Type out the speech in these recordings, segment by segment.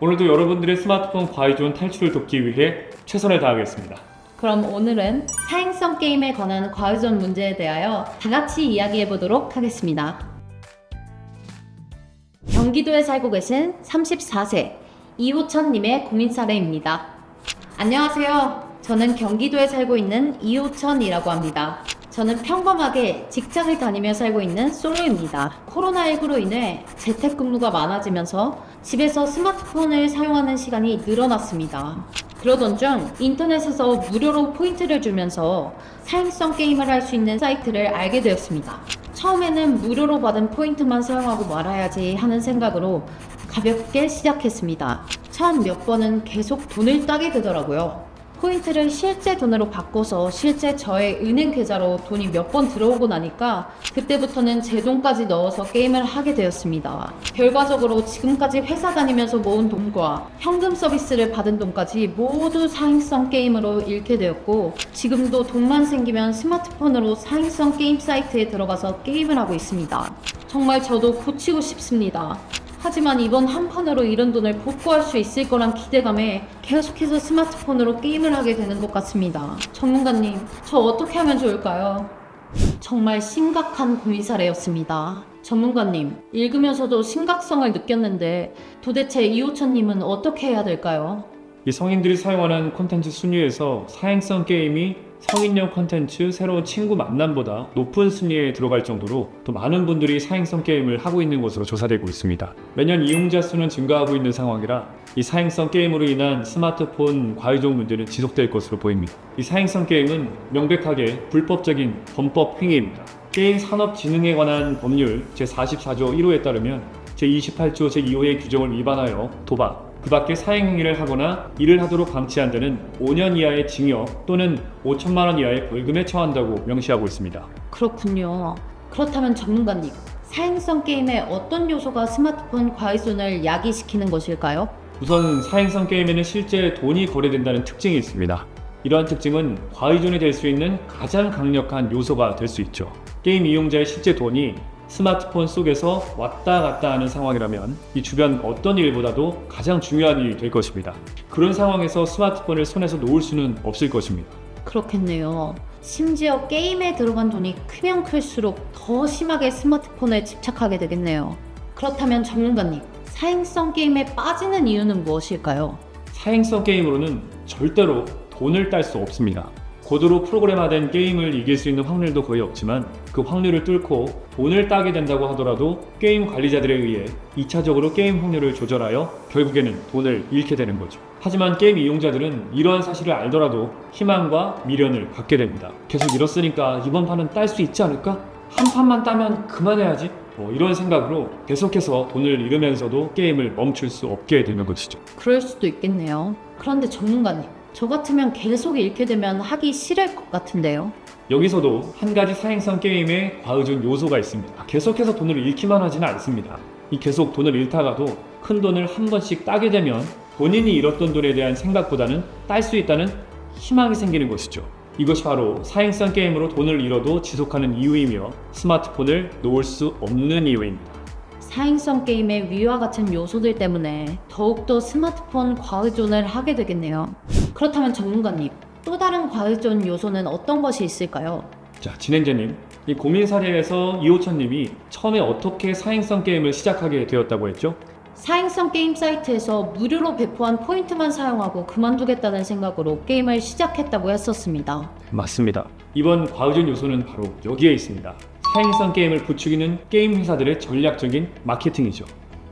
오늘도 여러분들의 스마트폰 과의존 탈출을 돕기 위해 최선을 다하겠습니다. 그럼 오늘은 사행성 게임에 관한 과의존 문제에 대하여 다 같이 이야기해보도록 하겠습니다. 경기도에 살고 계신 34세 이호천님의 고민 사례입니다. 안녕하세요. 저는 경기도에 살고 있는 이호천이라고 합니다. 저는 평범하게 직장을 다니며 살고 있는 솔로입니다. 코로나19로 인해 재택근무가 많아지면서 집에서 스마트폰을 사용하는 시간이 늘어났습니다. 그러던 중 인터넷에서 무료로 포인트를 주면서 사행성 게임을 할 수 있는 사이트를 알게 되었습니다. 처음에는 무료로 받은 포인트만 사용하고 말아야지 하는 생각으로 가볍게 시작했습니다. 처음 몇 번은 계속 돈을 따게 되더라고요. 포인트를 실제 돈으로 바꿔서 실제 저의 은행 계좌로 돈이 몇 번 들어오고 나니까 그때부터는 제 돈까지 넣어서 게임을 하게 되었습니다. 결과적으로 지금까지 회사 다니면서 모은 돈과 현금 서비스를 받은 돈까지 모두 사행성 게임으로 잃게 되었고, 지금도 돈만 생기면 스마트폰으로 사행성 게임 사이트에 들어가서 게임을 하고 있습니다. 정말 저도 고치고 싶습니다. 하지만 이번 한 판으로 잃은 돈을 복구할 수 있을 거란 기대감에 계속해서 스마트폰으로 게임을 하게 되는 것 같습니다. 전문가님, 저 어떻게 하면 좋을까요? 정말 심각한 고민 사례였습니다. 전문가님, 읽으면서도 심각성을 느꼈는데 도대체 이호천님은 어떻게 해야 될까요? 이 성인들이 사용하는 콘텐츠 순위에서 사행성 게임이 성인용 콘텐츠, 새로운 친구 만남보다 높은 순위에 들어갈 정도로 더 많은 분들이 사행성 게임을 하고 있는 것으로 조사되고 있습니다. 매년 이용자 수는 증가하고 있는 상황이라 이 사행성 게임으로 인한 스마트폰 과의존 문제는 지속될 것으로 보입니다. 이 사행성 게임은 명백하게 불법적인 범법 행위입니다. 게임산업진흥에 관한 법률 제44조 1호에 따르면 제28조 제2호의 규정을 위반하여 도박, 그 밖에 사행행위를 하거나 이를 하도록 방치한 데는 5년 이하의 징역 또는 5천만 원 이하의 벌금에 처한다고 명시하고 있습니다. 그렇군요. 그렇다면 전문가님, 사행성 게임의 어떤 요소가 스마트폰 과의존을 야기시키는 것일까요? 우선 사행성 게임에는 실제 돈이 거래된다는 특징이 있습니다. 이러한 특징은 과의존이 될 수 있는 가장 강력한 요소가 될 수 있죠. 게임 이용자의 실제 돈이 스마트폰 속에서 왔다 갔다 하는 상황이라면 이 주변 어떤 일보다도 가장 중요한 일이 될 것입니다. 그런 상황에서 스마트폰을 손에서 놓을 수는 없을 것입니다. 그렇겠네요. 심지어 게임에 들어간 돈이 크면 클수록 더 심하게 스마트폰에 집착하게 되겠네요. 그렇다면 전문가님, 사행성 게임에 빠지는 이유는 무엇일까요? 사행성 게임으로는 절대로 돈을 딸 수 없습니다. 고도로 프로그램화된 게임을 이길 수 있는 확률도 거의 없지만 그 확률을 뚫고 돈을 따게 된다고 하더라도 게임 관리자들에 의해 2차적으로 게임 확률을 조절하여 결국에는 돈을 잃게 되는 거죠. 하지만 게임 이용자들은 이러한 사실을 알더라도 희망과 미련을 갖게 됩니다. 계속 잃었으니까 이번 판은 딸 수 있지 않을까? 한 판만 따면 그만해야지. 이런 생각으로 계속해서 돈을 잃으면서도 게임을 멈출 수 없게 되는 것이죠. 그럴 수도 있겠네요. 그런데 전문가님, 저 같으면 계속 잃게 되면 하기 싫을 것 같은데요. 여기서도 한 가지 사행성 게임의 과의존 요소가 있습니다. 계속해서 돈을 잃기만 하지는 않습니다. 이 계속 돈을 잃다가도 큰 돈을 한 번씩 따게 되면 본인이 잃었던 돈에 대한 생각보다는 딸 수 있다는 희망이 생기는 것이죠. 이것이 바로 사행성 게임으로 돈을 잃어도 지속하는 이유이며 스마트폰을 놓을 수 없는 이유입니다. 사행성 게임의 위와 같은 요소들 때문에 더욱더 스마트폰 과의존을 하게 되겠네요. 그렇다면 전문가님, 또 다른 과의존 요소는 어떤 것이 있을까요? 자, 진행자님, 이 고민 사례에서 이호천님이 처음에 어떻게 사행성 게임을 시작하게 되었다고 했죠? 사행성 게임 사이트에서 무료로 배포한 포인트만 사용하고 그만두겠다는 생각으로 게임을 시작했다고 했었습니다. 맞습니다. 이번 과의존 요소는 바로 여기에 있습니다. 사행성 게임을 부추기는 게임 회사들의 전략적인 마케팅이죠.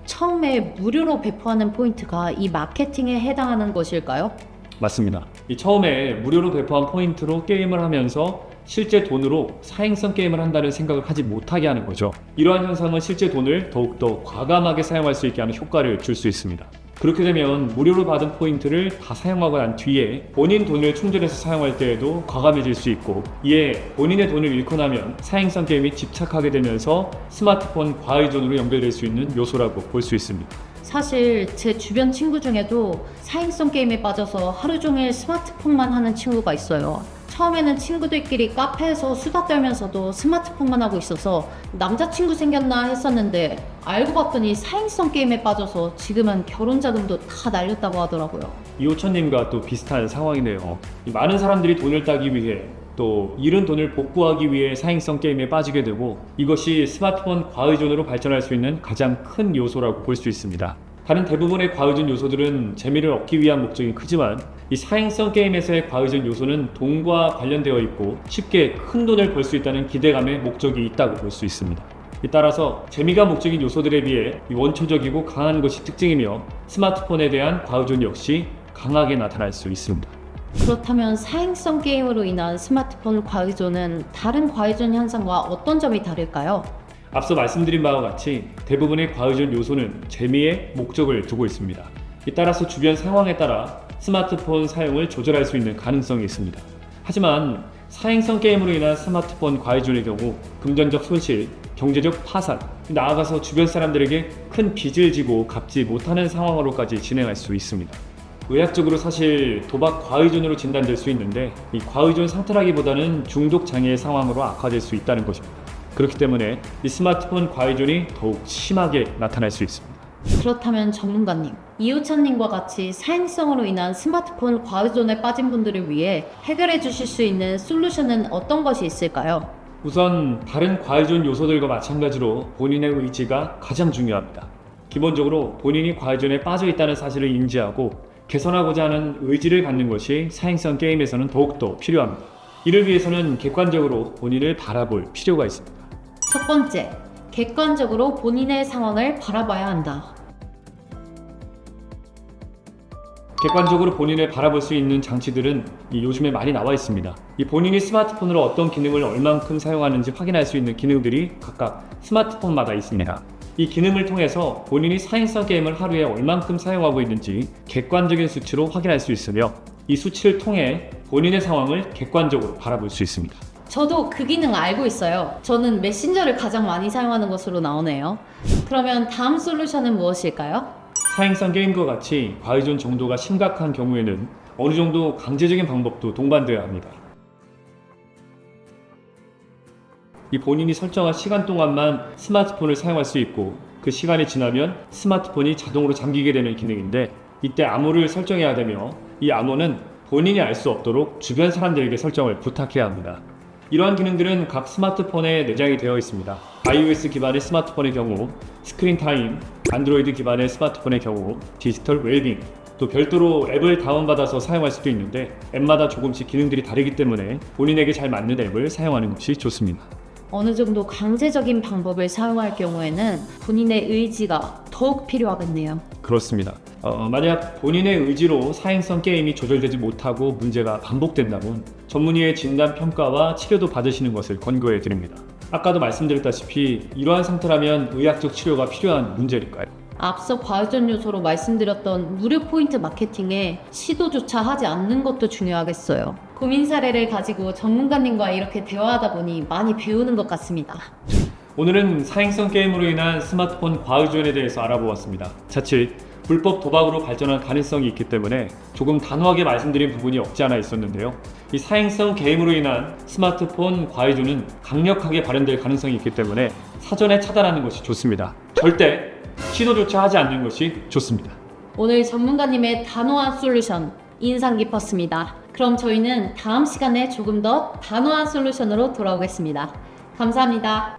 처음에 무료로 배포하는 포인트가 이 마케팅에 해당하는 것일까요? 맞습니다. 이 처음에 무료로 배포한 포인트로 게임을 하면서 실제 돈으로 사행성 게임을 한다는 생각을 하지 못하게 하는 거죠. 이러한 현상은 실제 돈을 더욱더 과감하게 사용할 수 있게 하는 효과를 줄 수 있습니다. 그렇게 되면 무료로 받은 포인트를 다 사용하고 난 뒤에 본인 돈을 충전해서 사용할 때에도 과감해질 수 있고, 이에 본인의 돈을 잃고 나면 사행성 게임이 집착하게 되면서 스마트폰 과의존으로 연결될 수 있는 요소라고 볼 수 있습니다. 사실 제 주변 친구 중에도 사행성 게임에 빠져서 하루 종일 스마트폰만 하는 친구가 있어요. 처음에는 친구들끼리 카페에서 수다 떨면서도 스마트폰만 하고 있어서 남자친구 생겼나 했었는데 알고 봤더니 사행성 게임에 빠져서 지금은 결혼 자금도 다 날렸다고 하더라고요. 이호천님과 또 비슷한 상황이네요. 이 많은 사람들이 돈을 따기 위해 또 잃은 돈을 복구하기 위해 사행성 게임에 빠지게 되고 이것이 스마트폰 과의존으로 발전할 수 있는 가장 큰 요소라고 볼 수 있습니다. 다른 대부분의 과의존 요소들은 재미를 얻기 위한 목적이 크지만 이 사행성 게임에서의 과의존 요소는 돈과 관련되어 있고 쉽게 큰 돈을 벌 수 있다는 기대감의 목적이 있다고 볼 수 있습니다. 따라서 재미가 목적인 요소들에 비해 원초적이고 강한 것이 특징이며 스마트폰에 대한 과의존 역시 강하게 나타날 수 있습니다. 그렇다면 사행성 게임으로 인한 스마트폰 과의존은 다른 과의존 현상과 어떤 점이 다를까요? 앞서 말씀드린 바와 같이 대부분의 과의존 요소는 재미에 목적을 두고 있습니다. 따라서 주변 상황에 따라 스마트폰 사용을 조절할 수 있는 가능성이 있습니다. 하지만 사행성 게임으로 인한 스마트폰 과의존의 경우 금전적 손실, 경제적 파산, 나아가서 주변 사람들에게 큰 빚을 지고 갚지 못하는 상황으로까지 진행할 수 있습니다. 의학적으로 사실 도박 과의존으로 진단될 수 있는데 이 과의존 상태라기보다는 중독 장애의 상황으로 악화될 수 있다는 것입니다. 그렇기 때문에 이 스마트폰 과의존이 더욱 심하게 나타날 수 있습니다. 그렇다면 전문가님, 이호찬님과 같이 사행성으로 인한 스마트폰 과의존에 빠진 분들을 위해 해결해 주실 수 있는 솔루션은 어떤 것이 있을까요? 우선 다른 과의존 요소들과 마찬가지로 본인의 의지가 가장 중요합니다. 기본적으로 본인이 과의존에 빠져 있다는 사실을 인지하고 개선하고자 하는 의지를 갖는 것이 사행성 게임에서는 더욱더 필요합니다. 이를 위해서는 객관적으로 본인을 바라볼 필요가 있습니다. 첫 번째, 객관적으로 본인의 상황을 바라봐야 한다. 객관적으로 본인을 바라볼 수 있는 장치들은 요즘에 많이 나와 있습니다. 이 본인이 스마트폰으로 어떤 기능을 얼만큼 사용하는지 확인할 수 있는 기능들이 각각 스마트폰마다 있습니다. 이 기능을 통해서 본인이 사행성 게임을 하루에 얼만큼 사용하고 있는지 객관적인 수치로 확인할 수 있으며 이 수치를 통해 본인의 상황을 객관적으로 바라볼 수 있습니다. 저도 그 기능 알고 있어요. 저는 메신저를 가장 많이 사용하는 것으로 나오네요. 그러면 다음 솔루션은 무엇일까요? 사행성 게임과 같이 과의존 정도가 심각한 경우에는 어느 정도 강제적인 방법도 동반되어야 합니다. 이 본인이 설정한 시간 동안만 스마트폰을 사용할 수 있고 그 시간이 지나면 스마트폰이 자동으로 잠기게 되는 기능인데 이때 암호를 설정해야 되며 이 암호는 본인이 알 수 없도록 주변 사람들에게 설정을 부탁해야 합니다. 이러한 기능들은 각 스마트폰에 내장이 되어 있습니다. iOS 기반의 스마트폰의 경우 스크린 타임, 안드로이드 기반의 스마트폰의 경우 디지털 웰빙, 또 별도로 앱을 다운받아서 사용할 수도 있는데 앱마다 조금씩 기능들이 다르기 때문에 본인에게 잘 맞는 앱을 사용하는 것이 좋습니다. 어느 정도 강제적인 방법을 사용할 경우에는 본인의 의지가 더욱 필요하겠네요. 그렇습니다. 만약 본인의 의지로 사행성 게임이 조절되지 못하고 문제가 반복된다면 전문의의 진단 평가와 치료도 받으시는 것을 권고해 드립니다. 아까도 말씀드렸다시피 이러한 상태라면 의학적 치료가 필요한 문제일까요? 앞서 과의존 요소로 말씀드렸던 무료 포인트 마케팅에 시도조차 하지 않는 것도 중요하겠어요. 고민 사례를 가지고 전문가님과 이렇게 대화하다 보니 많이 배우는 것 같습니다. 오늘은 사행성 게임으로 인한 스마트폰 과의존에 대해서 알아보았습니다. 자칫 불법 도박으로 발전할 가능성이 있기 때문에 조금 단호하게 말씀드린 부분이 없지 않아 있었는데요. 이 사행성 게임으로 인한 스마트폰 과의존은 강력하게 발현될 가능성이 있기 때문에 사전에 차단하는 것이 좋습니다. 절대 시도조차 하지 않는 것이 좋습니다. 오늘 전문가님의 단호한 솔루션 인상 깊었습니다. 그럼 저희는 다음 시간에 조금 더 단호한 솔루션으로 돌아오겠습니다. 감사합니다.